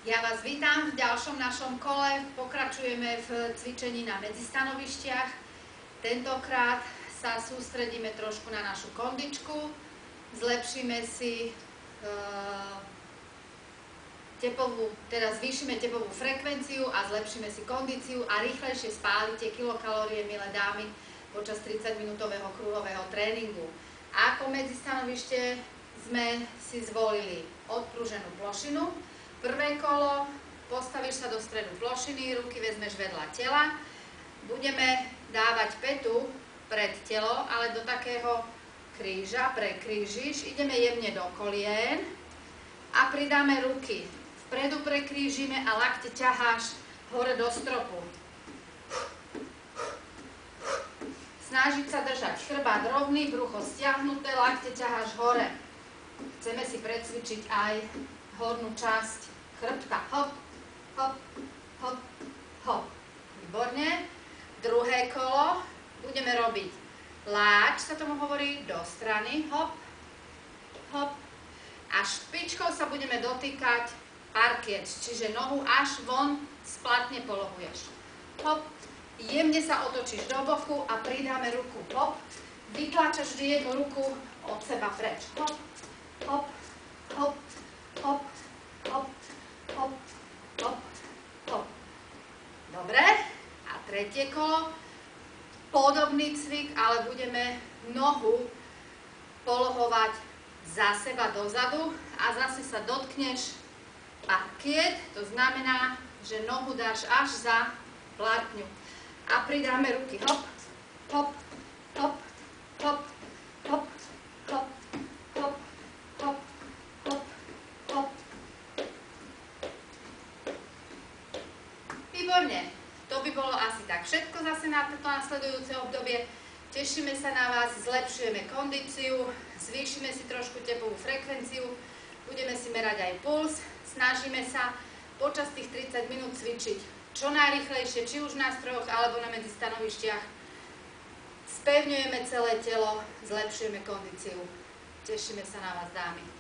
Ja vás vítam v ďalšom našom kole. Pokračujeme v cvičení na medzistanovištiach. Tentokrát sa sústredíme trošku na našu kondičku. Zlepšíme si zvýšime tepovú frekvenciu a zlepšíme si kondíciu a rýchlejšie spálite kilokalórie, milé dámy, počas 30-minútového kruhového tréningu. Ako medzistanovište sme si zvolili odprúženú plošinu. Prvé kolo, postavíš sa do stredu plošiny, ruky vezmeš vedľa tela. Budeme dávať pätu pred telo, ale do takého kríža, prekrížiš. Ideme jemne do kolien a pridáme ruky. Vpredu prekrížime a lakte ťaháš hore do stropu. Snažiť sa držať chrbát rovný, brucho stiahnuté, lakte ťaháš hore. Chceme si precvičiť aj hornú časť chrbta. Hop, hop, hop, hop. Výborne. Druhé kolo budeme robiť láč, sa tomu hovorí, do strany. Hop, hop. A špičkou sa budeme dotýkať parket, čiže nohu až von splatne polohuješ. Hop. Jemne sa otočíš do boku a pridáme ruku. Hop. Vytláčaš vždy jednu ruku od seba preč. Hop, hop, hop, hop, hop, hop, hop, hop. Dobre. A tretie kolo. Podobný cvik, ale budeme nohu polohovať za seba dozadu a zase sa dotkneš parkiet. To znamená, že nohu dáš až za platňu. A pridáme ruky. Hop, hop, hop, hop, hop, hop, hop, hop, hop, hop. Výborne. To by bolo asi tak všetko zase na toto nasledujúce obdobie. Tešíme sa na vás, zlepšujeme kondíciu, zvýšime si trošku tepovú frekvenciu, budeme si merať aj puls, snažíme sa počas tých 30 minút cvičiť čo najrýchlejšie, či už na strojoch alebo na medzistanovištiach. Spevňujeme celé telo, zlepšujeme kondíciu. Tešíme sa na vás, dámy.